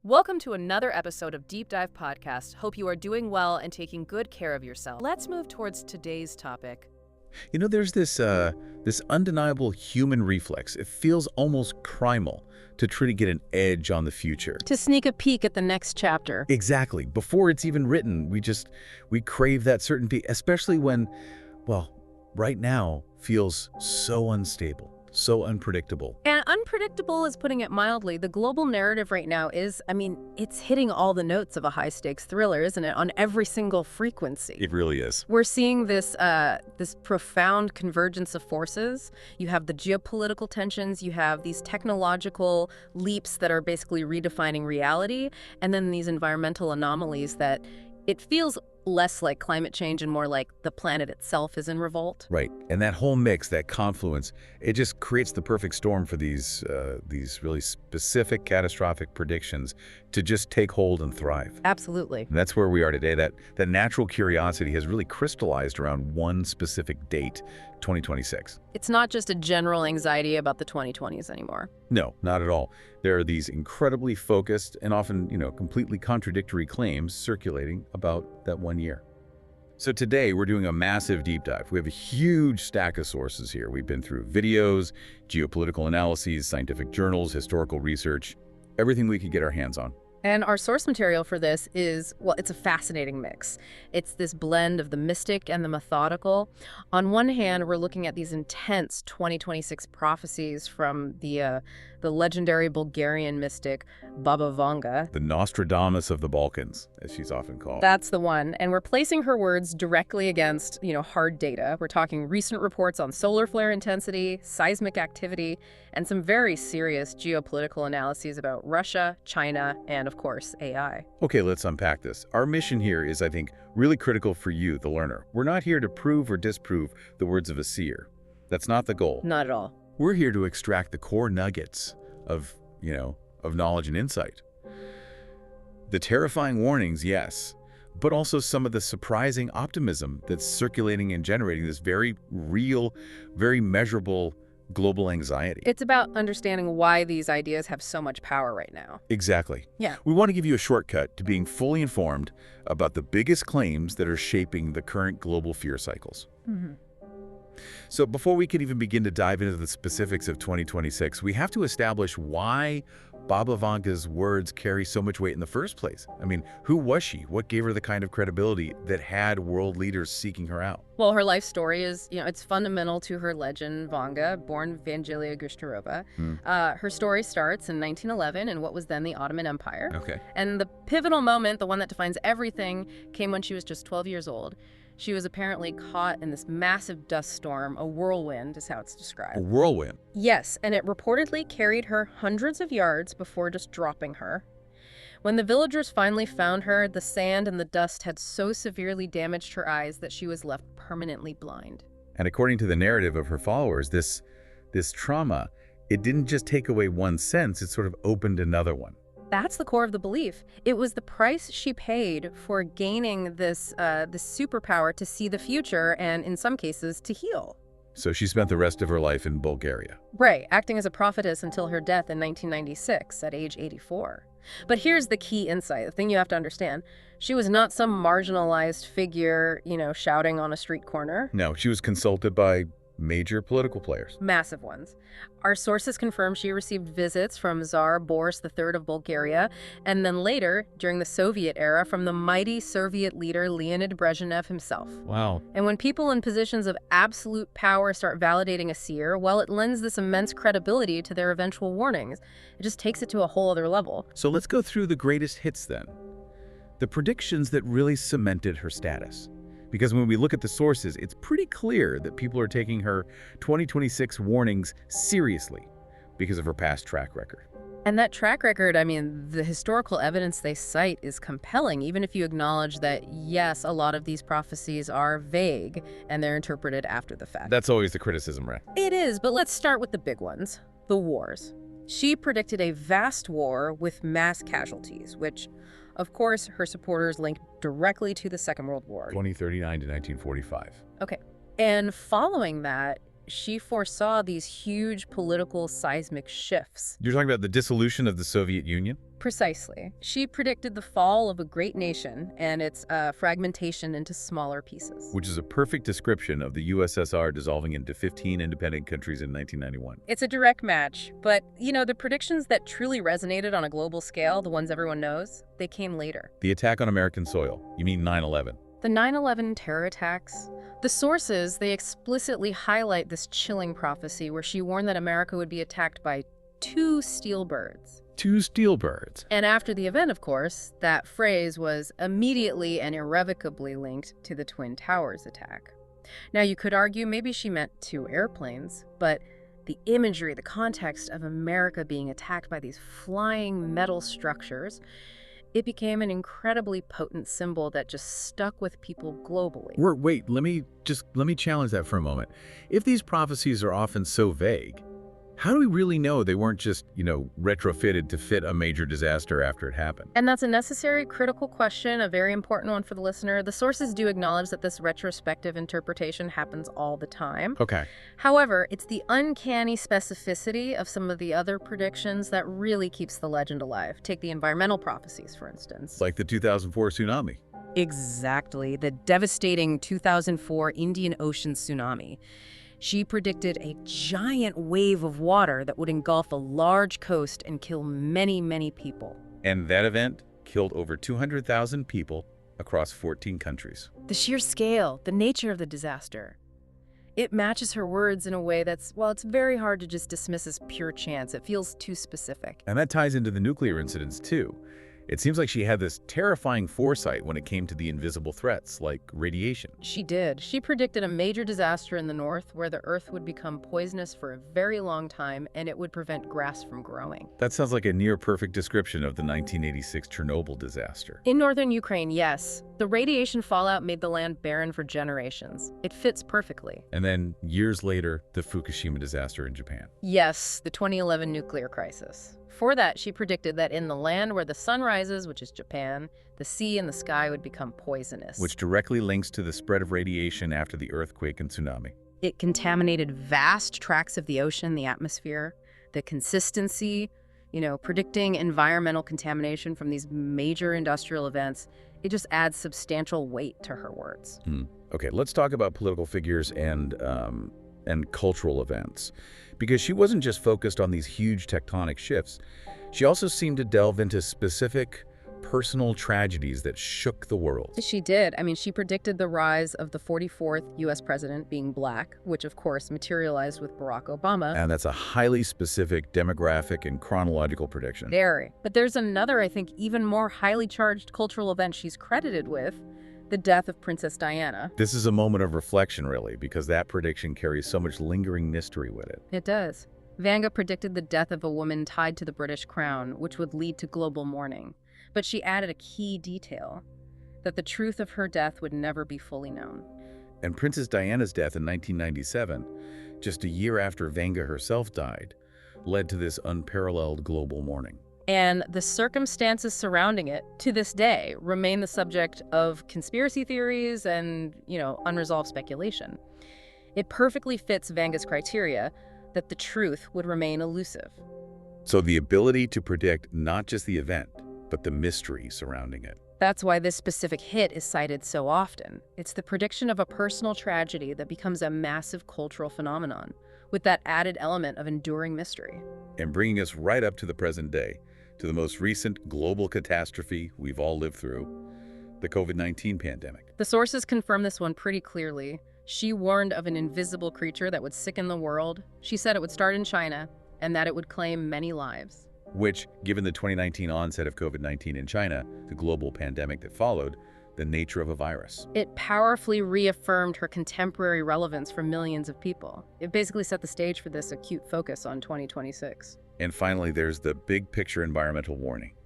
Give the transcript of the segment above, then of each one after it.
Welcome to another episode of Deep Dive Podcast. Hope you are doing well and taking good care of yourself. Let's move towards today's topic. There's this undeniable human reflex. It feels almost primal to try to get an edge on the future. To sneak a peek at the next chapter. Exactly. Before it's even written, we crave that certainty, especially when, well, right now feels so unstable, so unpredictable. And unpredictable is putting it mildly. The global narrative right now is, it's hitting all the notes of a high-stakes thriller, isn't it? On every single frequency. It really is. We're seeing this profound convergence of forces. You have the geopolitical tensions, you have these technological leaps that are basically redefining reality, and then these environmental anomalies that it feels less like climate change and more like the planet itself is in revolt. Right. And that whole mix, that confluence, it just creates the perfect storm for these really specific catastrophic predictions to just take hold and thrive. Absolutely. And that's where we are today. That natural curiosity has really crystallized around one specific date, 2026. It's not just a general anxiety about the 2020s anymore. No, not at all. There are these incredibly focused and often, completely contradictory claims circulating about that one year. So today we're doing a massive deep dive. We have a huge stack of sources here. We've been through videos, geopolitical analyses, scientific journals, historical research, everything we could get our hands on. And our source material for this is, well, it's a fascinating mix. It's this blend of the mystic and the methodical. On one hand, we're looking at these intense 2026 prophecies from the legendary Bulgarian mystic Baba Vanga. The Nostradamus of the Balkans, as she's often called. That's the one. And we're placing her words directly against, hard data. We're talking recent reports on solar flare intensity, seismic activity, and some very serious geopolitical analyses about Russia, China, and of course, AI. Okay, let's unpack this. Our mission here is, I think, really critical for you, the learner. We're not here to prove or disprove the words of a seer. That's not the goal. Not at all. We're here to extract the core nuggets of knowledge and insight. The terrifying warnings, yes, but also some of the surprising optimism that's circulating and generating this very real, very measurable global anxiety. It's about understanding why these ideas have so much power right now. Exactly. Yeah. We want to give you a shortcut to being fully informed about the biggest claims that are shaping the current global fear cycles. Mm-hmm. So before we can even begin to dive into the specifics of 2026, we have to establish why Baba Vanga's words carry so much weight in the first place. Who was she? What gave her the kind of credibility that had world leaders seeking her out? Well, her life story is, it's fundamental to her legend, Vanga, born Vangelia Gushtarova. Her story starts in 1911 in what was then the Ottoman Empire. Okay. And the pivotal moment, the one that defines everything, came when she was just 12 years old. She was apparently caught in this massive dust storm, a whirlwind is how it's described. A whirlwind? Yes, and it reportedly carried her hundreds of yards before just dropping her. When the villagers finally found her, the sand and the dust had so severely damaged her eyes that she was left permanently blind. And according to the narrative of her followers, this trauma, it didn't just take away one sense, it sort of opened another one. That's the core of the belief. It was the price she paid for gaining this superpower to see the future and, in some cases, to heal. So she spent the rest of her life in Bulgaria. Right, acting as a prophetess until her death in 1996 at age 84. But here's the key insight, the thing you have to understand. She was not some marginalized figure, shouting on a street corner. No, she was consulted by major political players. Massive ones. Our sources confirm she received visits from Tsar Boris III of Bulgaria, and then later, during the Soviet era, from the mighty Soviet leader Leonid Brezhnev himself. Wow. And when people in positions of absolute power start validating a seer, well, it lends this immense credibility to their eventual warnings. It just takes it to a whole other level. So let's go through the greatest hits then. The predictions that really cemented her status. Because when we look at the sources, it's pretty clear that people are taking her 2026 warnings seriously because of her past track record. And that track record, the historical evidence they cite is compelling, even if you acknowledge that, yes, a lot of these prophecies are vague and they're interpreted after the fact. That's always the criticism, right? It is, but let's start with the big ones, the wars. She predicted a vast war with mass casualties, which, of course, her supporters linked directly to the Second World War. 2039 to 1945. Okay. And following that, she foresaw these huge political seismic shifts. You're talking about the dissolution of the Soviet Union? Precisely. She predicted the fall of a great nation and its fragmentation into smaller pieces. Which is a perfect description of the USSR dissolving into 15 independent countries in 1991. It's a direct match, but, the predictions that truly resonated on a global scale, the ones everyone knows, they came later. The attack on American soil. You mean 9/11? The 9/11 terror attacks. The sources, they explicitly highlight this chilling prophecy where she warned that America would be attacked by 2 steel birds. 2 steel birds. And after the event, of course, that phrase was immediately and irrevocably linked to the Twin Towers attack. Now, you could argue maybe she meant 2 airplanes, but the imagery, the context of America being attacked by these flying metal structures, it became an incredibly potent symbol that just stuck with people globally. Wait, let me challenge that for a moment. If these prophecies are often so vague, how do we really know they weren't just, retrofitted to fit a major disaster after it happened? And that's a necessary, critical question, a very important one for the listener. The sources do acknowledge that this retrospective interpretation happens all the time. Okay. However, it's the uncanny specificity of some of the other predictions that really keeps the legend alive. Take the environmental prophecies, for instance. Like the 2004 tsunami. Exactly, the devastating 2004 Indian Ocean tsunami. She predicted a giant wave of water that would engulf a large coast and kill many, many people. And that event killed over 200,000 people across 14 countries. The sheer scale, the nature of the disaster. It matches her words in a way that's, it's very hard to just dismiss as pure chance. It feels too specific. And that ties into the nuclear incidents, too. It seems like she had this terrifying foresight when it came to the invisible threats, like radiation. She did. She predicted a major disaster in the north where the earth would become poisonous for a very long time and it would prevent grass from growing. That sounds like a near-perfect description of the 1986 Chernobyl disaster. In northern Ukraine, yes. The radiation fallout made the land barren for generations. It fits perfectly. And then, years later, the Fukushima disaster in Japan. Yes, the 2011 nuclear crisis. For that, she predicted that in the land where the sun rises, which is Japan, the sea and the sky would become poisonous. Which directly links to the spread of radiation after the earthquake and tsunami. It contaminated vast tracts of the ocean, the atmosphere, the consistency, predicting environmental contamination from these major industrial events. It just adds substantial weight to her words. Okay, let's talk about political figures and cultural events. Because she wasn't just focused on these huge tectonic shifts. She also seemed to delve into specific personal tragedies that shook the world. She did. She predicted the rise of the 44th U.S. president being black, which of course materialized with Barack Obama. And that's a highly specific demographic and chronological prediction. Very. But there's another, I think, even more highly charged cultural event she's credited with, the death of Princess Diana. This is a moment of reflection, really, because that prediction carries so much lingering mystery with it. It does. Vanga predicted the death of a woman tied to the British crown, which would lead to global mourning. But she added a key detail, that the truth of her death would never be fully known. And Princess Diana's death in 1997, just a year after Vanga herself died, led to this unparalleled global mourning. And the circumstances surrounding it, to this day, remain the subject of conspiracy theories and, unresolved speculation. It perfectly fits Vanga's criteria that the truth would remain elusive. So the ability to predict not just the event, but the mystery surrounding it. That's why this specific hit is cited so often. It's the prediction of a personal tragedy that becomes a massive cultural phenomenon, with that added element of enduring mystery. And bringing us right up to the present day, to the most recent global catastrophe we've all lived through, the COVID-19 pandemic. The sources confirm this one pretty clearly. She warned of an invisible creature that would sicken the world. She said it would start in China and that it would claim many lives. Which, given the 2019 onset of COVID-19 in China, the global pandemic that followed, the nature of a virus. It powerfully reaffirmed her contemporary relevance for millions of people. It basically set the stage for this acute focus on 2026. And finally, there's the big picture environmental warning,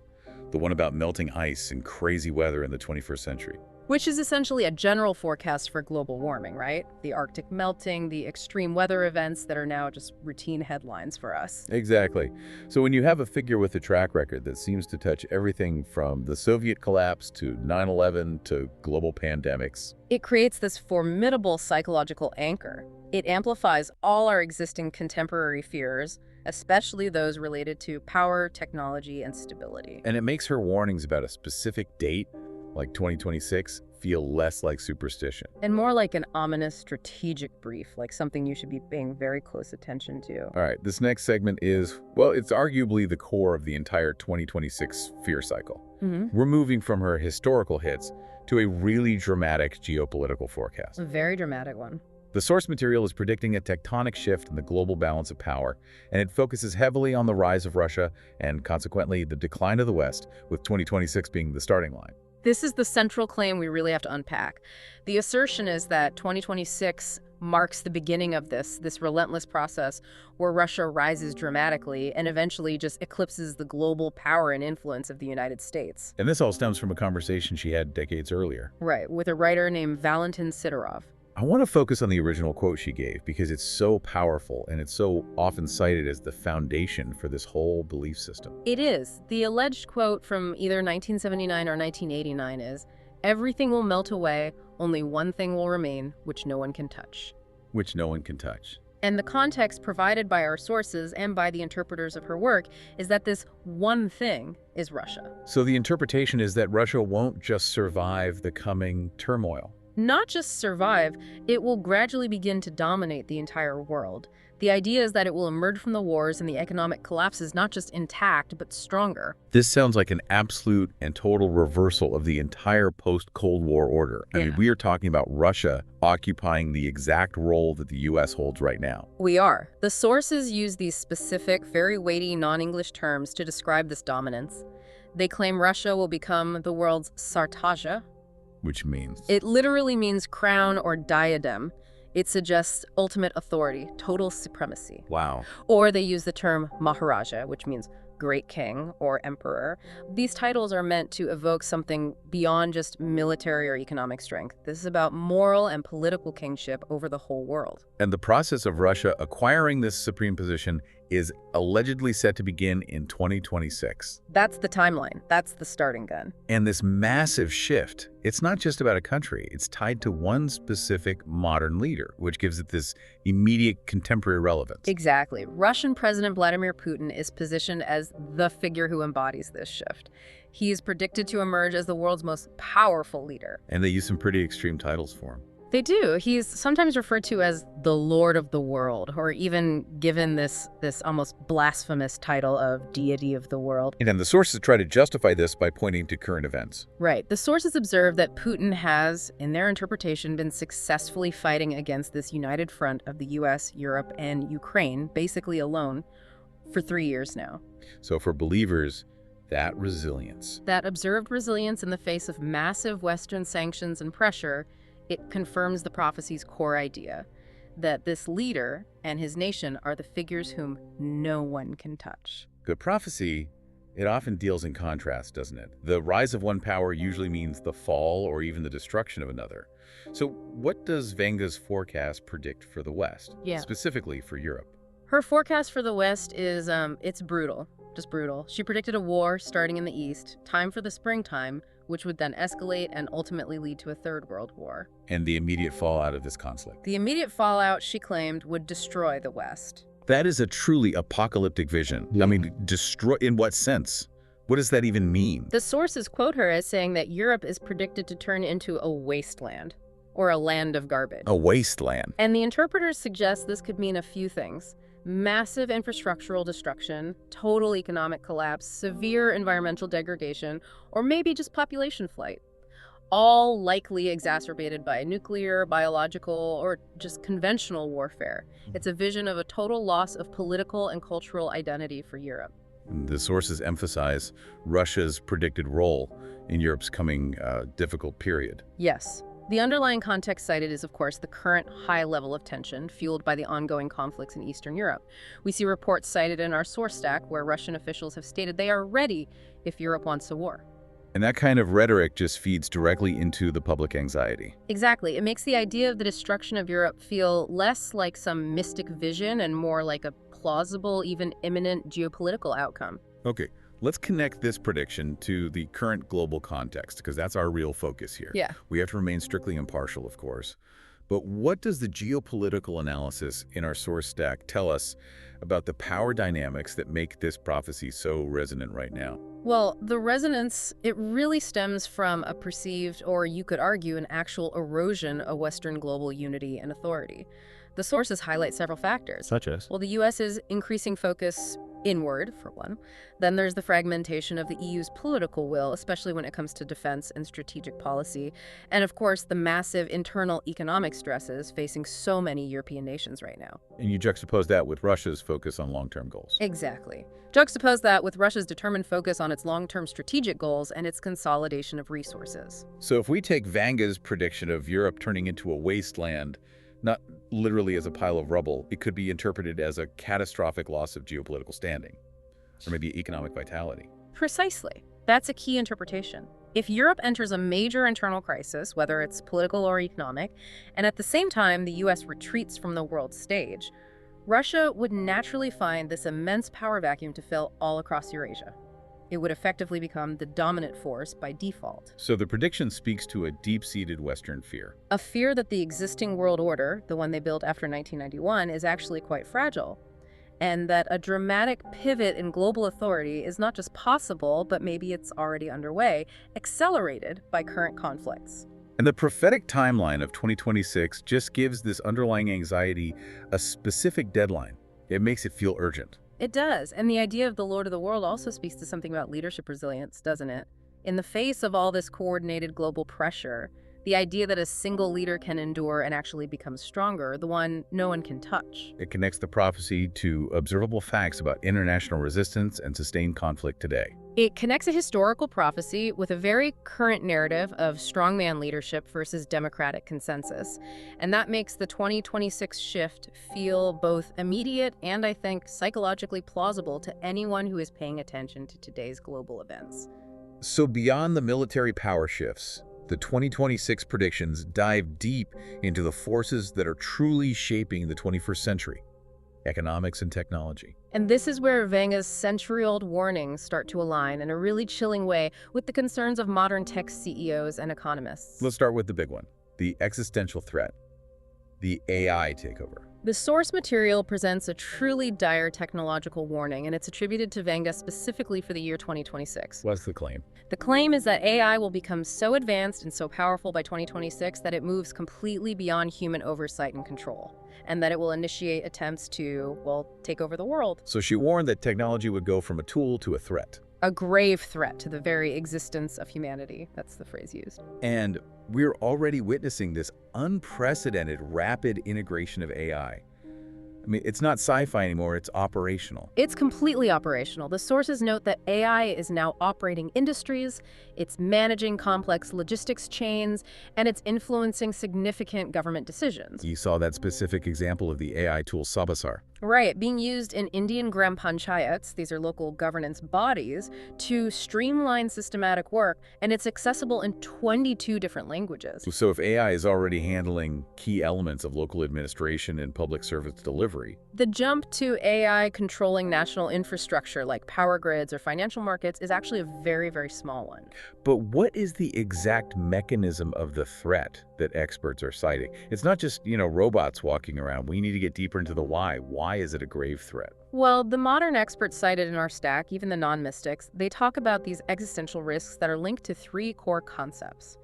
the one about melting ice and crazy weather in the 21st century. Which is essentially a general forecast for global warming, right? The Arctic melting, the extreme weather events that are now just routine headlines for us. Exactly. So when you have a figure with a track record that seems to touch everything from the Soviet collapse to 9/11 to global pandemics, it creates this formidable psychological anchor. It amplifies all our existing contemporary fears especially those related to power, technology, and stability. And it makes her warnings about a specific date, like 2026, feel less like superstition. And more like an ominous strategic brief, like something you should be paying very close attention to. All right, this next segment is, well, it's arguably the core of the entire 2026 fear cycle. We're moving from her historical hits to a really dramatic geopolitical forecast. A very dramatic one. The source material is predicting a tectonic shift in the global balance of power, and it focuses heavily on the rise of Russia and, consequently, the decline of the West, with 2026 being the starting line. This is the central claim we really have to unpack. The assertion is that 2026 marks the beginning of this relentless process where Russia rises dramatically and eventually just eclipses the global power and influence of the United States. And this all stems from a conversation she had decades earlier. Right, with a writer named Valentin Sidorov. I want to focus on the original quote she gave because it's so powerful and it's so often cited as the foundation for this whole belief system. It is. The alleged quote from either 1979 or 1989 is, "Everything will melt away, only one thing will remain, which no one can touch." Which no one can touch. And the context provided by our sources and by the interpreters of her work is that this one thing is Russia. So the interpretation is that Russia won't just survive the coming turmoil. Not just survive, it will gradually begin to dominate the entire world. The idea is that it will emerge from the wars and the economic collapses not just intact, but stronger. This sounds like an absolute and total reversal of the entire post-Cold War order. I mean, we are talking about Russia occupying the exact role that the U.S. holds right now. We are. The sources use these specific, very weighty non-English terms to describe this dominance. They claim Russia will become the world's Sartaja. Which means? It literally means crown or diadem. It suggests ultimate authority, total supremacy. Wow. Or they use the term Maharaja, which means great king or emperor. These titles are meant to evoke something beyond just military or economic strength. This is about moral and political kingship over the whole world. And the process of Russia acquiring this supreme position is allegedly set to begin in 2026. That's the timeline. That's the starting gun. And this massive shift, it's not just about a country. It's tied to one specific modern leader, which gives it this immediate contemporary relevance. Exactly. Russian President Vladimir Putin is positioned as the figure who embodies this shift. He is predicted to emerge as the world's most powerful leader. And they use some pretty extreme titles for him. They do. He's sometimes referred to as the Lord of the World, or even given this almost blasphemous title of Deity of the World. And the sources try to justify this by pointing to current events. Right. The sources observe that Putin has, in their interpretation, been successfully fighting against this united front of the U.S., Europe, and Ukraine, basically alone, for 3 years now. So for believers, that resilience, that observed resilience in the face of massive Western sanctions and pressure, it confirms the prophecy's core idea, that this leader and his nation are the figures whom no one can touch. the prophecy, it often deals in contrast, doesn't it? The rise of one power usually means the fall or even the destruction of another. So what does Vanga's forecast predict for the West, specifically for Europe? Her forecast for the West is, it's brutal, just brutal. She predicted a war starting in the East, time for the springtime, which would then escalate and ultimately lead to a Third World War. And the immediate fallout of this conflict. The immediate fallout, she claimed, would destroy the West. That is a truly apocalyptic vision. I mean, destroy in what sense? What does that even mean? The sources quote her as saying that Europe is predicted to turn into a wasteland, or a land of garbage. A wasteland. And the interpreters suggest this could mean a few things. Massive infrastructural destruction, total economic collapse, severe environmental degradation, or maybe just population flight. All likely exacerbated by nuclear, biological, or just conventional warfare. It's a vision of a total loss of political and cultural identity for Europe. The sources emphasize Russia's predicted role in Europe's coming difficult period. Yes. The underlying context cited is, of course, the current high level of tension fueled by the ongoing conflicts in Eastern Europe. We see reports cited in our source stack where Russian officials have stated they are ready if Europe wants a war. And that kind of rhetoric just feeds directly into the public anxiety. Exactly. It makes the idea of the destruction of Europe feel less like some mystic vision and more like a plausible, even imminent geopolitical outcome. Okay. Let's connect this prediction to the current global context, because that's our real focus here. Yeah. We have to remain strictly impartial, of course. But what does the geopolitical analysis in our source stack tell us about the power dynamics that make this prophecy so resonant right now? Well, the resonance, it really stems from a perceived, or you could argue, an actual erosion of Western global unity and authority. The sources highlight several factors. Such as? Well, the U.S.'s increasing focus inward, for one. Then there's the fragmentation of the EU's political will, especially when it comes to defense and strategic policy. And of course, the massive internal economic stresses facing so many European nations right now. And you juxtapose that with Russia's focus on long-term goals. Exactly. Juxtapose that with Russia's determined focus on its long-term strategic goals and its consolidation of resources. So if we take Vanga's prediction of Europe turning into a wasteland, not literally as a pile of rubble, it could be interpreted as a catastrophic loss of geopolitical standing, or maybe economic vitality. Precisely. That's a key interpretation. If Europe enters a major internal crisis, whether it's political or economic, and at the same time the U.S. retreats from the world stage, Russia would naturally find this immense power vacuum to fill all across Eurasia. It would effectively become the dominant force by default. So the prediction speaks to a deep-seated Western fear. A fear that the existing world order, the one they built after 1991, is actually quite fragile, and that a dramatic pivot in global authority is not just possible, but maybe it's already underway, accelerated by current conflicts. And the prophetic timeline of 2026 just gives this underlying anxiety a specific deadline. It makes it feel urgent. It does, and the idea of the Lord of the World also speaks to something about leadership resilience, doesn't it? In the face of all this coordinated global pressure, the idea that a single leader can endure and actually become stronger, the one no one can touch. It connects the prophecy to observable facts about international resistance and sustained conflict today. It connects a historical prophecy with a very current narrative of strongman leadership versus democratic consensus. And that makes the 2026 shift feel both immediate and, I think, psychologically plausible to anyone who is paying attention to today's global events. So beyond the military power shifts, the 2026 predictions dive deep into the forces that are truly shaping the 21st century: economics and technology. And this is where Vanga's century-old warnings start to align in a really chilling way with the concerns of modern tech CEOs and economists. Let's start with the big one, the existential threat, the AI takeover. The source material presents a truly dire technological warning, and it's attributed to Vanga specifically for the year 2026. What's the claim? The claim is that AI will become so advanced and so powerful by 2026 that it moves completely beyond human oversight and control, and that it will initiate attempts to, well, take over the world. So she warned that technology would go from a tool to a threat. A grave threat to the very existence of humanity. That's the phrase used. And we're already witnessing this unprecedented rapid integration of AI. I mean, it's not sci-fi anymore, it's operational. It's completely operational. The sources note that AI is now operating industries, it's managing complex logistics chains, and it's influencing significant government decisions. You saw that specific example of the AI tool Sabasar. Right, being used in Indian gram panchayats, these are local governance bodies, to streamline systematic work, and it's accessible in 22 different languages. So if AI is already handling key elements of local administration and public service delivery, the jump to AI controlling national infrastructure like power grids or financial markets is actually a very, very small one. but what is the exact mechanism of the threat that experts are citing? It's not just, robots walking around. We need to get deeper into the why. Why is it a grave threat? Well, the modern experts cited in our stack, even the non-mystics, they talk about these existential risks that are linked to three core concepts: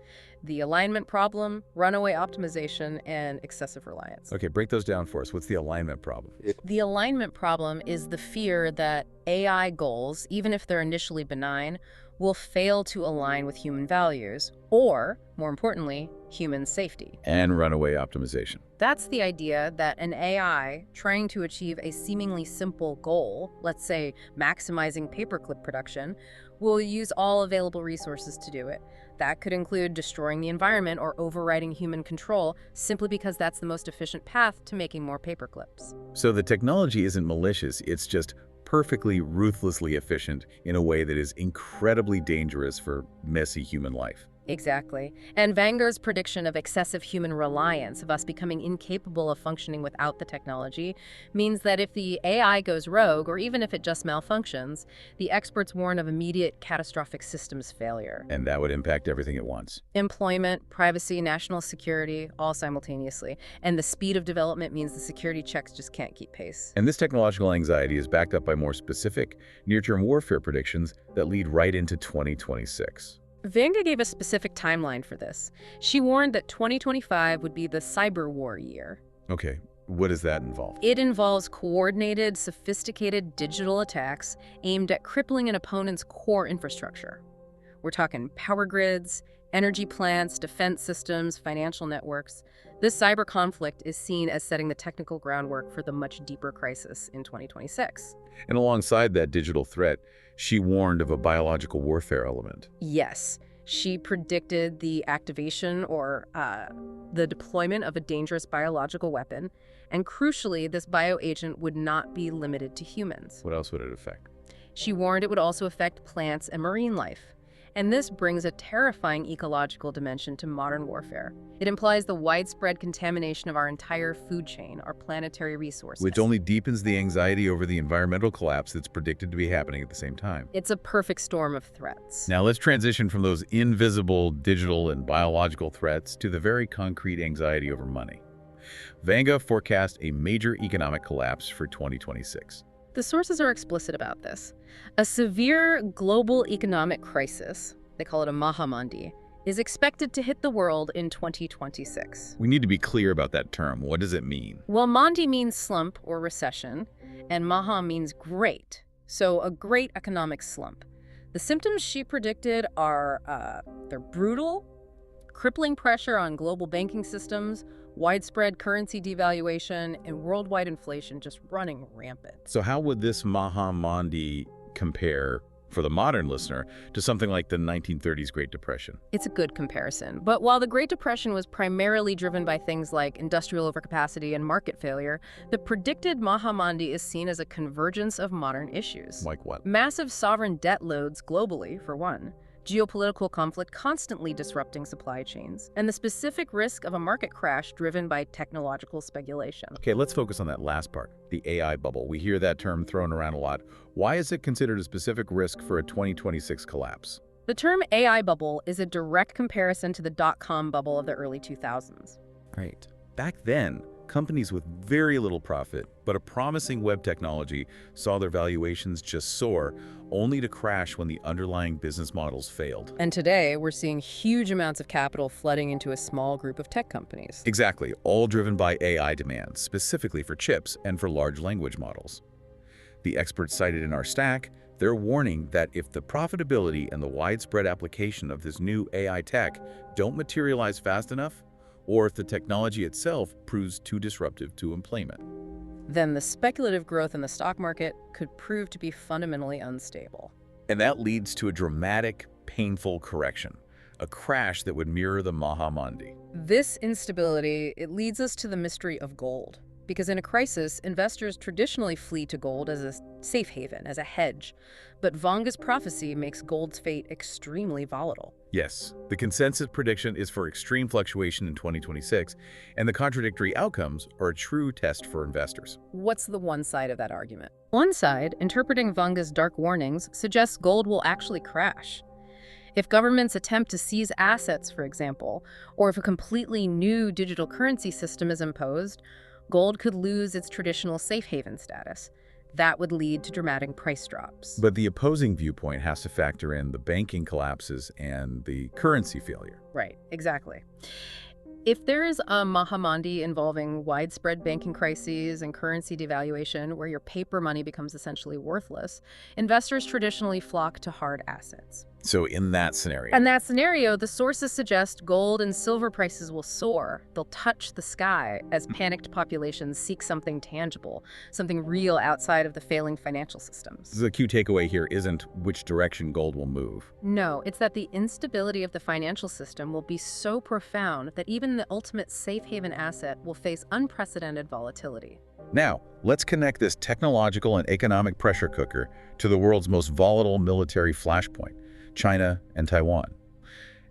the alignment problem, runaway optimization, and excessive reliance. Okay, break those down for us. What's the alignment problem? The alignment problem is the fear that AI goals, even if they're initially benign, will fail to align with human values, or, more importantly, human safety. And runaway optimization. That's the idea that an AI trying to achieve a seemingly simple goal, let's say maximizing paperclip production, will use all available resources to do it. That could include destroying the environment or overriding human control simply because that's the most efficient path to making more paperclips. So the technology isn't malicious, it's just perfectly ruthlessly efficient in a way that is incredibly dangerous for messy human life. Exactly. And Vanga's prediction of excessive human reliance, of us becoming incapable of functioning without the technology, means that if the AI goes rogue, or even if it just malfunctions, the experts warn of immediate catastrophic systems failure. And that would impact everything at once. Employment, privacy, national security, all simultaneously. And the speed of development means the security checks just can't keep pace. And this technological anxiety is backed up by more specific, near-term warfare predictions that lead right into 2026. Vanga gave a specific timeline for this. She warned that 2025 would be the cyber war year. Okay, what does that involve? It involves coordinated, sophisticated digital attacks aimed at crippling an opponent's core infrastructure. We're talking power grids, energy plants, defense systems, financial networks. This cyber conflict is seen as setting the technical groundwork for the much deeper crisis in 2026. And alongside that digital threat, she warned of a biological warfare element. Yes, she predicted the activation or the deployment of a dangerous biological weapon, and crucially, this bioagent would not be limited to humans. What else would it affect? She warned it would also affect plants and marine life. And this brings a terrifying ecological dimension to modern warfare. It implies the widespread contamination of our entire food chain, our planetary resources. Which only deepens the anxiety over the environmental collapse that's predicted to be happening at the same time. It's a perfect storm of threats. Now let's transition from those invisible digital and biological threats to the very concrete anxiety over money. Vanga forecast a major economic collapse for 2026. The sources are explicit about this. A severe global economic crisis, they call it a Mahamandi, is expected to hit the world in 2026. We need to be clear about that term. What does it mean? Well, Mandi means slump or recession, and Maha means great. So a great economic slump. The symptoms she predicted are they're brutal, crippling pressure on global banking systems, widespread currency devaluation, and worldwide inflation just running rampant. So how would this Mahamandi compare, for the modern listener, to something like the 1930s Great Depression? It's a good comparison. But while the Great Depression was primarily driven by things like industrial overcapacity and market failure, the predicted Mahamandi is seen as a convergence of modern issues. Like what? Massive sovereign debt loads globally, for one. Geopolitical conflict constantly disrupting supply chains, and the specific risk of a market crash driven by technological speculation. Okay, let's focus on that last part, the AI bubble. We hear that term thrown around a lot. Why is it considered a specific risk for a 2026 collapse? The term AI bubble is a direct comparison to the dot-com bubble of the early 2000s. Right. Back then, companies with very little profit, but a promising web technology, saw their valuations just soar, only to crash when the underlying business models failed. And today, we're seeing huge amounts of capital flooding into a small group of tech companies. Exactly, all driven by AI demands, specifically for chips and for large language models. The experts cited in our stack, they're warning that if the profitability and the widespread application of this new AI tech don't materialize fast enough, or if the technology itself proves too disruptive to employment, then the speculative growth in the stock market could prove to be fundamentally unstable. And that leads to a dramatic, painful correction, a crash that would mirror the Mahamandi. This instability, it leads us to the mystery of gold. Because in a crisis, investors traditionally flee to gold as a safe haven, as a hedge. But Vanga's prophecy makes gold's fate extremely volatile. Yes, the consensus prediction is for extreme fluctuation in 2026, and the contradictory outcomes are a true test for investors. What's the one side of that argument? One side, interpreting Vanga's dark warnings, suggests gold will actually crash. If governments attempt to seize assets, for example, or if a completely new digital currency system is imposed, gold could lose its traditional safe haven status. That would lead to dramatic price drops. But the opposing viewpoint has to factor in the banking collapses and the currency failure. Right, exactly. If there is a Mahamandi involving widespread banking crises and currency devaluation where your paper money becomes essentially worthless, investors traditionally flock to hard assets. So in that scenario, The sources suggest gold and silver prices will soar. They'll touch the sky as panicked populations seek something tangible, something real outside of the failing financial systems. the key takeaway here isn't which direction gold will move. No, it's that the instability of the financial system will be so profound that even the ultimate safe haven asset will face unprecedented volatility. Now, let's connect this technological and economic pressure cooker to the world's most volatile military flashpoint, China and Taiwan.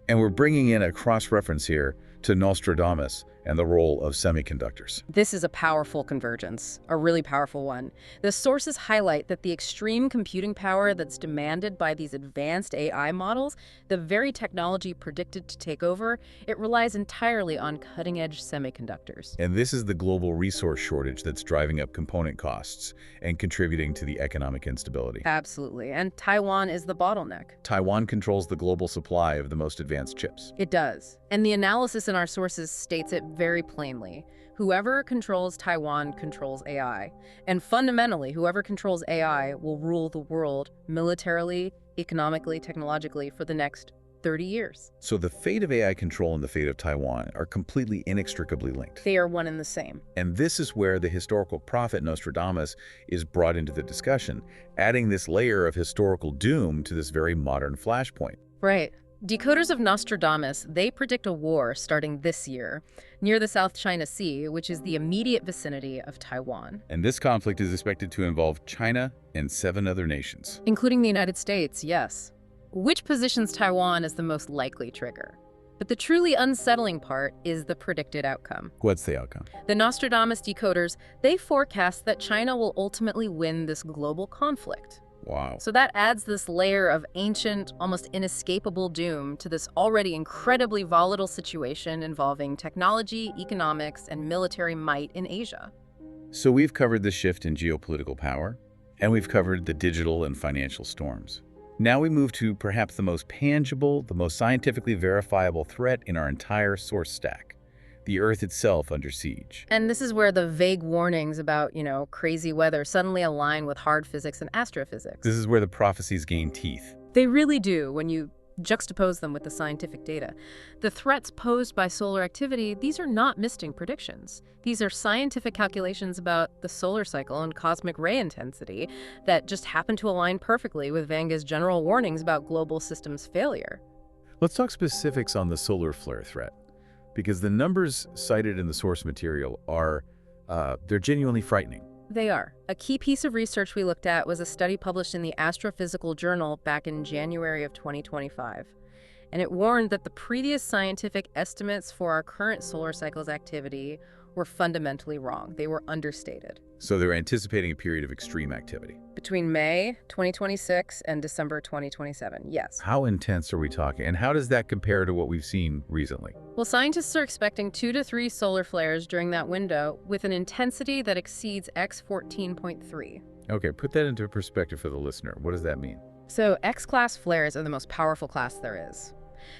And we're bringing in a cross-reference here to Nostradamus and the role of semiconductors. This is a powerful convergence, a really powerful one. The sources highlight that the extreme computing power that's demanded by these advanced AI models, the very technology predicted to take over, it relies entirely on cutting-edge semiconductors. And this is the global resource shortage that's driving up component costs and contributing to the economic instability. Absolutely. And Taiwan is the bottleneck. Taiwan controls the global supply of the most advanced chips. It does. And the analysis in our sources states it very plainly. Whoever controls Taiwan controls AI. And fundamentally, whoever controls AI will rule the world militarily, economically, technologically for the next 30 years. So the fate of AI control and the fate of Taiwan are completely inextricably linked. They are one and the same. And this is where the historical prophet Nostradamus is brought into the discussion, adding this layer of historical doom to this very modern flashpoint. Right. Decoders of Nostradamus, they predict a war starting this year near the South China Sea, which is the immediate vicinity of Taiwan. And this conflict is expected to involve China and 7 other nations. Including the United States, yes. Which positions Taiwan as the most likely trigger. But the truly unsettling part is the predicted outcome. What's the outcome? The Nostradamus decoders, they forecast that China will ultimately win this global conflict. Wow. So that adds this layer of ancient, almost inescapable doom to this already incredibly volatile situation involving technology, economics, and military might in Asia. So we've covered the shift in geopolitical power, and we've covered the digital and financial storms. Now we move to perhaps the most tangible, the most scientifically verifiable threat in our entire source stack: the Earth itself under siege. And this is where the vague warnings about, crazy weather suddenly align with hard physics and astrophysics. This is where the prophecies gain teeth. They really do when you juxtapose them with the scientific data. The threats posed by solar activity, these are not misting predictions. These are scientific calculations about the solar cycle and cosmic ray intensity that just happen to align perfectly with Vanga's general warnings about global systems failure. Let's talk specifics on the solar flare threat, because the numbers cited in the source material are, they're genuinely frightening. They are. A key piece of research we looked at was a study published in the Astrophysical Journal back in January of 2025. And it warned that the previous scientific estimates for our current solar cycle's activity were fundamentally wrong. They were understated. So they're anticipating a period of extreme activity. Between May 2026 and December 2027, yes. How intense are we talking? And how does that compare to what we've seen recently? Well, scientists are expecting 2 to 3 solar flares during that window with an intensity that exceeds X14.3. Okay, put that into perspective for the listener. What does that mean? So X-class flares are the most powerful class there is.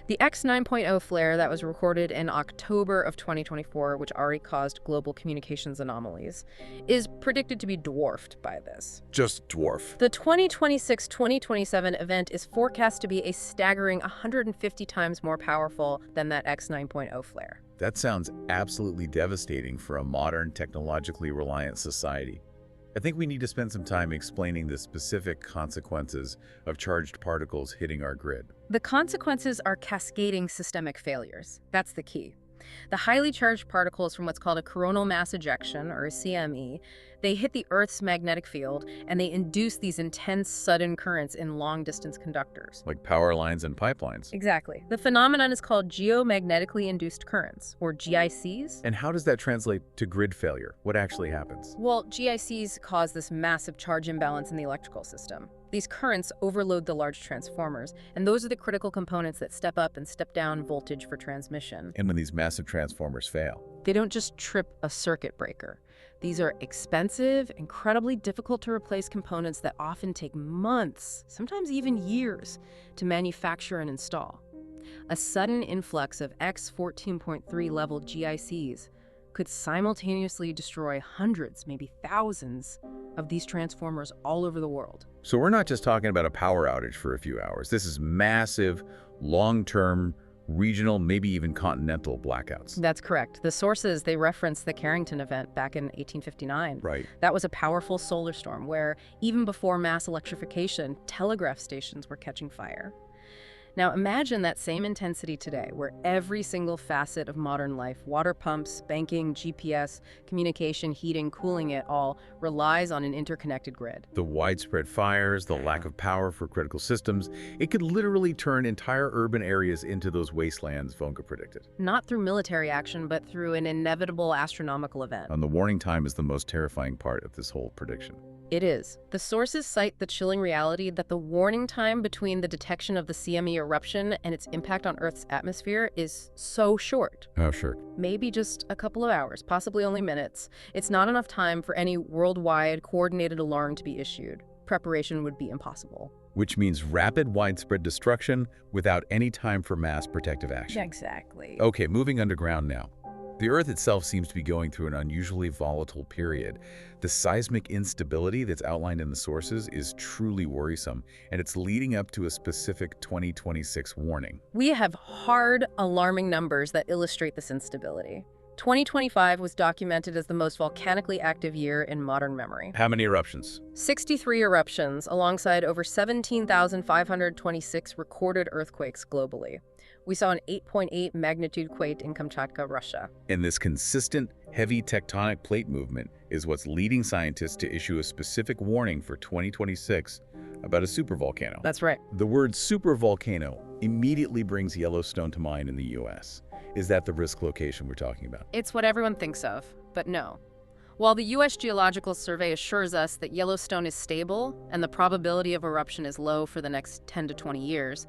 The X 9.0 flare that was recorded in October of 2024, which already caused global communications anomalies, is predicted to be dwarfed by this. Just dwarf. The 2026-2027 event is forecast to be a staggering 150 times more powerful than that X 9.0 flare. That sounds absolutely devastating for a modern, technologically reliant society. I think we need to spend some time explaining the specific consequences of charged particles hitting our grid. The consequences are cascading systemic failures. That's the key. The highly charged particles from what's called a coronal mass ejection, or a CME, they hit the Earth's magnetic field, and they induce these intense, sudden currents in long-distance conductors. Like power lines and pipelines. Exactly. The phenomenon is called geomagnetically induced currents, or GICs. And how does that translate to grid failure? What actually happens? Well, GICs cause this massive charge imbalance in the electrical system. These currents overload the large transformers, and those are the critical components that step up and step down voltage for transmission. And when these massive transformers fail? They don't just trip a circuit breaker. These are expensive, incredibly difficult to replace components that often take months, sometimes even years, to manufacture and install. A sudden influx of X14.3 level GICs could simultaneously destroy hundreds, maybe thousands, of these transformers all over the world. So we're not just talking about a power outage for a few hours. This is massive, long-term, regional, maybe even continental blackouts. That's correct. The sources, they reference the Carrington event back in 1859. Right. That was a powerful solar storm where, even before mass electrification, telegraph stations were catching fire. Now imagine that same intensity today, where every single facet of modern life, water pumps, banking, GPS, communication, heating, cooling it all, relies on an interconnected grid. The widespread fires, the lack of power for critical systems, it could literally turn entire urban areas into those wastelands Vanga predicted. Not through military action, but through an inevitable astronomical event. And the warning time is the most terrifying part of this whole prediction. It is. The sources cite the chilling reality that the warning time between the detection of the CME eruption and its impact on Earth's atmosphere is so short. Oh, sure. Maybe just a couple of hours, possibly only minutes. It's not enough time for any worldwide coordinated alarm to be issued. Preparation would be impossible. Which means rapid, widespread destruction without any time for mass protective action. Exactly. Okay, moving underground now. The Earth itself seems to be going through an unusually volatile period. The seismic instability that's outlined in the sources is truly worrisome, and it's leading up to a specific 2026 warning. We have hard, alarming numbers that illustrate this instability. 2025 was documented as the most volcanically active year in modern memory. How many eruptions? 63 eruptions, alongside over 17,526 recorded earthquakes globally. We saw an 8.8 magnitude quake in Kamchatka, Russia. And this consistent, heavy tectonic plate movement is what's leading scientists to issue a specific warning for 2026 about a supervolcano. That's right. The word supervolcano immediately brings Yellowstone to mind in the U.S. Is that the risk location we're talking about? It's what everyone thinks of, but no. While the U.S. Geological Survey assures us that Yellowstone is stable and the probability of eruption is low for the next 10 to 20 years,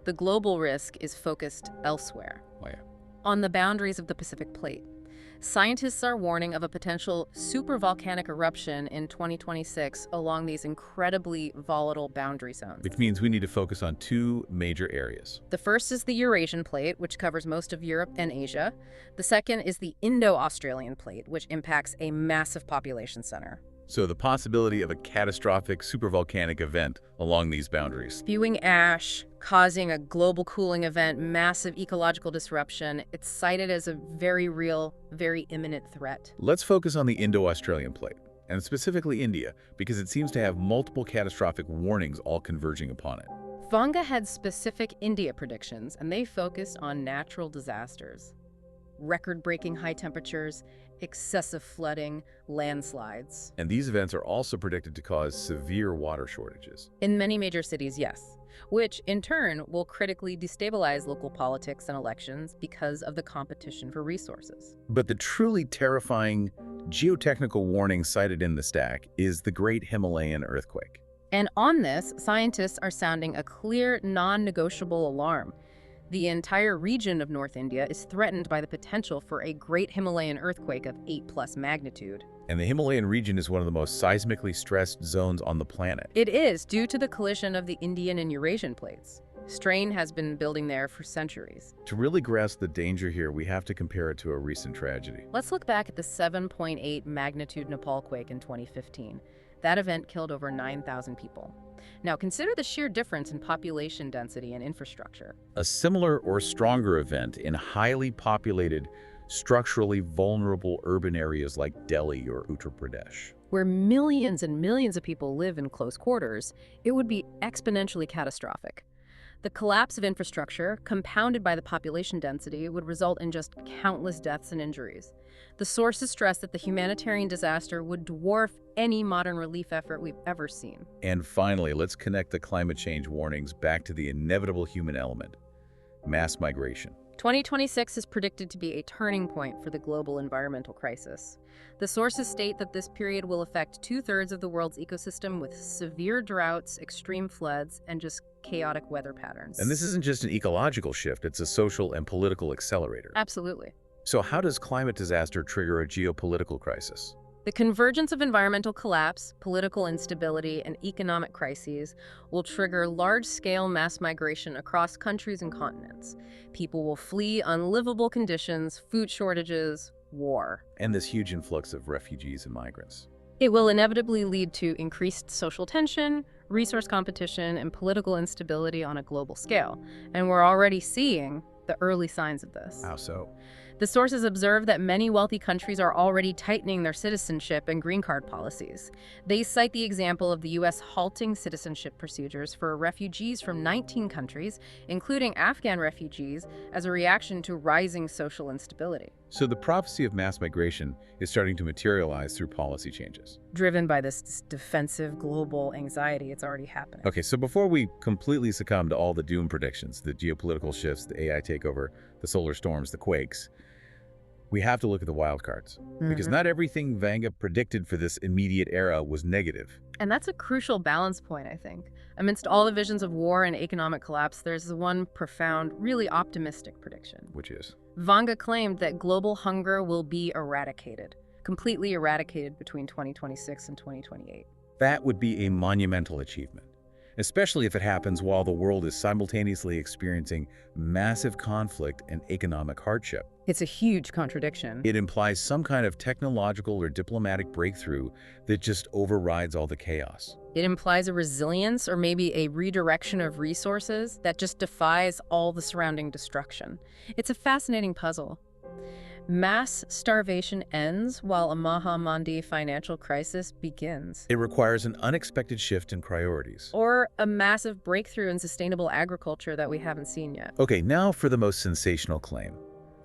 the global risk is focused elsewhere, Oh, yeah. on the boundaries of the Pacific Plate. Scientists are warning of a potential supervolcanic eruption in 2026 along these incredibly volatile boundary zones. Which means we need to focus on two major areas. The first is the Eurasian Plate, which covers most of Europe and Asia. The second is the Indo-Australian Plate, which impacts a massive population center. So the possibility of a catastrophic supervolcanic event along these boundaries. Spewing ash, causing a global cooling event, massive ecological disruption, it's cited as a very real, very imminent threat. Let's focus on the Indo-Australian Plate, and specifically India, because it seems to have multiple catastrophic warnings all converging upon it. Vanga had specific India predictions, and they focused on natural disasters. Record-breaking high temperatures, excessive flooding, landslides. And these events are also predicted to cause severe water shortages. In many major cities, yes, which in turn will critically destabilize local politics and elections because of the competition for resources. But the truly terrifying geotechnical warning cited in the stack is the Great Himalayan Earthquake. And on this, scientists are sounding a clear, non-negotiable alarm. The entire region of North India is threatened by the potential for a Great Himalayan Earthquake of 8+ magnitude. And the Himalayan region is one of the most seismically stressed zones on the planet. It is due to the collision of the Indian and Eurasian plates. Strain has been building there for centuries. To really grasp the danger here, we have to compare it to a recent tragedy. Let's look back at the 7.8 magnitude Nepal quake in 2015. That event killed over 9,000 people. Now, consider the sheer difference in population density and infrastructure. A similar or stronger event in highly populated, structurally vulnerable urban areas like Delhi or Uttar Pradesh. Where millions and millions of people live in close quarters, it would be exponentially catastrophic. The collapse of infrastructure, compounded by the population density, would result in just countless deaths and injuries. The sources stress that the humanitarian disaster would dwarf any modern relief effort we've ever seen. And finally, let's connect the climate change warnings back to the inevitable human element, mass migration. 2026 is predicted to be a turning point for the global environmental crisis. The sources state that this period will affect 2/3 of the world's ecosystem with severe droughts, extreme floods, and just chaotic weather patterns. And this isn't just an ecological shift, it's a social and political accelerator. Absolutely. So how does climate disaster trigger a geopolitical crisis? The convergence of environmental collapse, political instability, and economic crises will trigger large-scale mass migration across countries and continents. People will flee unlivable conditions, food shortages, war. And this huge influx of refugees and migrants. It will inevitably lead to increased social tension, resource competition, and political instability on a global scale. And we're already seeing the early signs of this. How so? The sources observe that many wealthy countries are already tightening their citizenship and green card policies. They cite the example of the U.S. halting citizenship procedures for refugees from 19 countries, including Afghan refugees, as a reaction to rising social instability. So the prophecy of mass migration is starting to materialize through policy changes. Driven by this defensive global anxiety, it's already happening. Okay, so before we completely succumb to all the doom predictions, the geopolitical shifts, the AI takeover, the solar storms, the quakes, we have to look at the wild cards. Because not everything Vanga predicted for this immediate era was negative. And that's a crucial balance point, I think. Amidst all the visions of war and economic collapse, there's one profound, really optimistic prediction. Which is? Vanga claimed that global hunger will be eradicated, completely eradicated between 2026 and 2028. That would be a monumental achievement, especially if it happens while the world is simultaneously experiencing massive conflict and economic hardship. It's a huge contradiction. It implies some kind of technological or diplomatic breakthrough that just overrides all the chaos. It implies a resilience or maybe a redirection of resources that just defies all the surrounding destruction. It's a fascinating puzzle. Mass starvation ends while a Mahamandi financial crisis begins. It requires an unexpected shift in priorities. Or a massive breakthrough in sustainable agriculture that we haven't seen yet. Okay, now for the most sensational claim.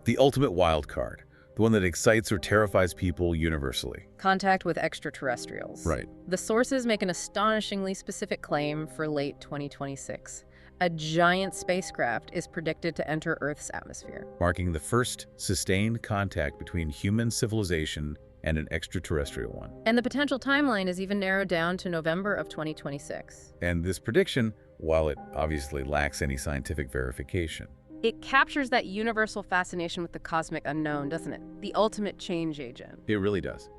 The ultimate wild card. The one that excites or terrifies people universally. Contact with extraterrestrials. Right. The sources make an astonishingly specific claim for late 2026. A giant spacecraft is predicted to enter Earth's atmosphere, Marking the first sustained contact between human civilization and an extraterrestrial one. and the potential timeline is even narrowed down to November of 2026. And this prediction, while it obviously lacks any scientific verification, It captures that universal fascination with the cosmic unknown, doesn't it? The ultimate change agent. it really does.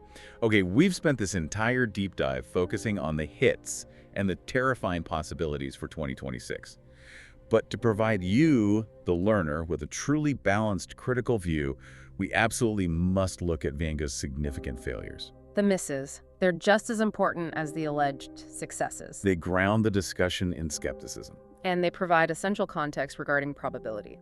Okay, we've spent this entire deep dive focusing on the hits and the terrifying possibilities for 2026. But to provide you, the learner, with a truly balanced, critical view, we absolutely must look at Vanga's significant failures. The misses, they're just as important as the alleged successes. They ground the discussion in skepticism. And they provide essential context regarding probability.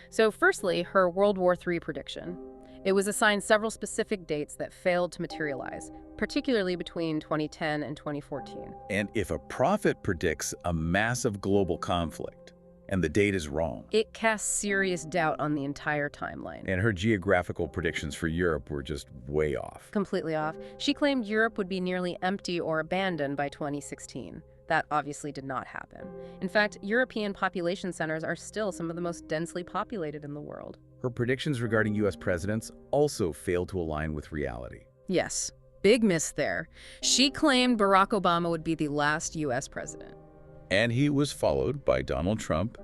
So firstly, her World War III prediction. It was assigned several specific dates that failed to materialize, particularly between 2010 and 2014. And if a prophet predicts a massive global conflict, and the date is wrong, It casts serious doubt on the entire timeline. and her geographical predictions for Europe were just way off. Completely off. She claimed Europe would be nearly empty or abandoned by 2016. That obviously did not happen. In fact, European population centers are still some of the most densely populated in the world. Her predictions regarding U.S. presidents also failed to align with reality. Yes, big miss there. She claimed Barack Obama would be the last U.S. president. And he was followed by Donald Trump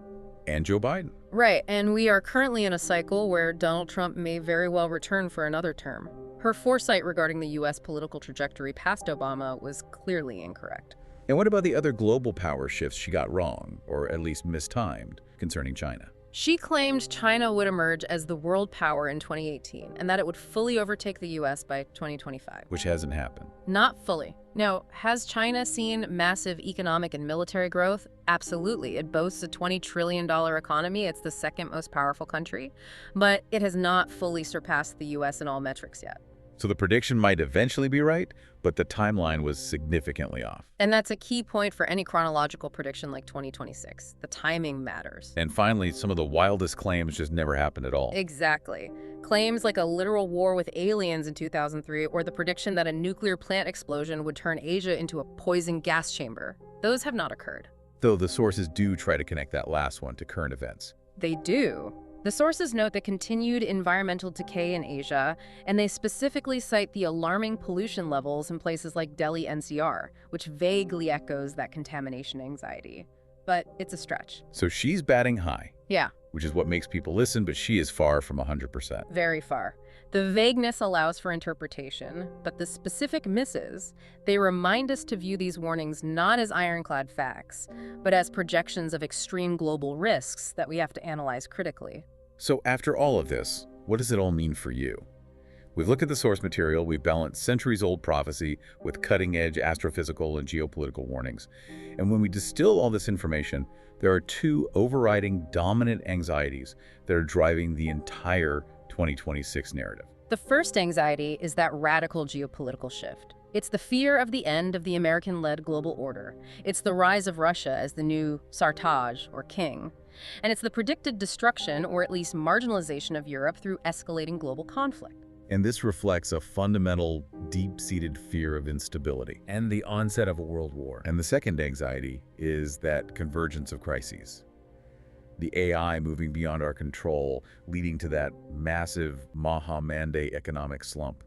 and Joe Biden. Right, and we are currently in a cycle where Donald Trump may very well return for another term. Her foresight regarding the U.S. political trajectory past Obama was clearly incorrect. And what about the other global power shifts she got wrong, or at least mistimed, concerning China? She claimed China would emerge as the world power in 2018 and that it would fully overtake the U.S. by 2025. Which hasn't happened. Not fully. Now, has China seen massive economic and military growth? Absolutely. It boasts a $20 trillion economy. It's the second most powerful country. But it has not fully surpassed the U.S. in all metrics yet. So the prediction might eventually be right, but the timeline was significantly off. And that's a key point for any chronological prediction like 2026. The timing matters. And finally, some of the wildest claims just never happened at all. Exactly. Claims like a literal war with aliens in 2003 or the prediction that a nuclear plant explosion would turn Asia into a poison gas chamber. Those have not occurred. Though the sources do try to connect that last one to current events. They do. The sources note the continued environmental decay in Asia, and they specifically cite the alarming pollution levels in places like Delhi NCR, which vaguely echoes that contamination anxiety. But it's a stretch. So she's batting high, Yeah, which is what makes people listen, but she is far from 100%. very far. The vagueness allows for interpretation, but the specific misses, they remind us to view these warnings not as ironclad facts, but as projections of extreme global risks that we have to analyze critically. So after all of this, what does it all mean for you? We've looked at the source material, we've balanced centuries-old prophecy with cutting-edge astrophysical and geopolitical warnings. And when we distill all this information, There are two overriding dominant anxieties that are driving the entire 2026 narrative. The first anxiety is that radical geopolitical shift. It's the fear of the end of the American-led global order. It's the rise of Russia as the new Sartaj, or king. And it's the predicted destruction, or at least marginalization, of Europe through escalating global conflict. And this reflects a fundamental, deep-seated fear of instability and the onset of a world war. And the second anxiety is that convergence of crises. The AI moving beyond our control, leading to that massive Mahamande economic slump.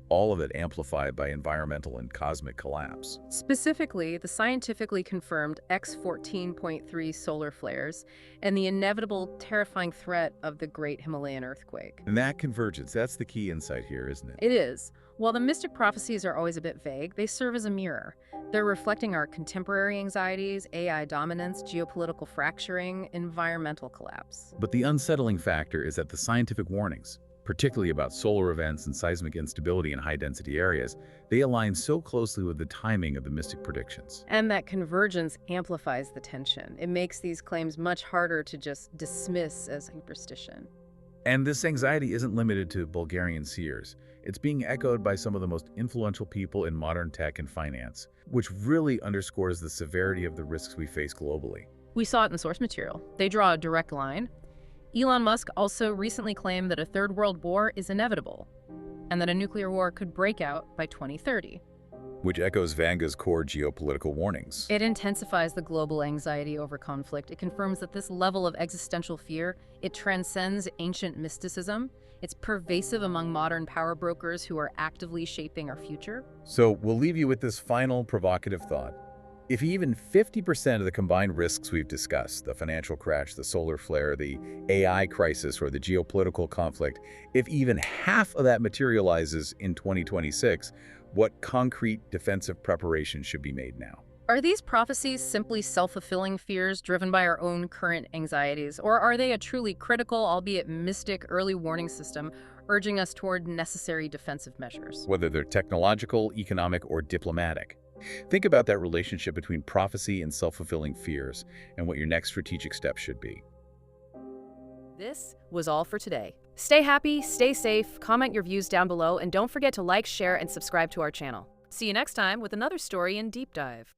All of it amplified by environmental and cosmic collapse. Specifically, the scientifically confirmed X14.3 solar flares and the inevitable, terrifying threat of the Great Himalayan Earthquake. And that convergence, that's the key insight here, isn't it? It is. While the mystic prophecies are always a bit vague, they serve as a mirror. They're reflecting our contemporary anxieties, AI dominance, geopolitical fracturing, environmental collapse. But the unsettling factor is that the scientific warnings, particularly about solar events and seismic instability in high-density areas, they align so closely with the timing of the mystic predictions. And that convergence amplifies the tension. It makes these claims much harder to just dismiss as superstition. And this anxiety isn't limited to Bulgarian seers. It's being echoed by some of the most influential people in modern tech and finance, which really underscores the severity of the risks we face globally. We saw it in the source material. They draw a direct line. Elon Musk also recently claimed that a third world war is inevitable, and that a nuclear war could break out by 2030. Which echoes Vanga's core geopolitical warnings. It intensifies the global anxiety over conflict. It confirms that this level of existential fear, it transcends ancient mysticism. It's pervasive among modern power brokers who are actively shaping our future. So we'll leave you with this final provocative thought. If even 50% of the combined risks we've discussed, the financial crash, the solar flare, the AI crisis, or the geopolitical conflict, if even half of that materializes in 2026, what concrete defensive preparation should be made now? Are these prophecies simply self-fulfilling fears driven by our own current anxieties, or are they a truly critical, albeit mystic, early warning system urging us toward necessary defensive measures? Whether they're technological, economic, or diplomatic. Think about that relationship between prophecy and self-fulfilling fears and what your next strategic step should be. This was all for today. Stay happy, stay safe, comment your views down below, and don't forget to like, share, and subscribe to our channel. See you next time with another story in Deep Dive.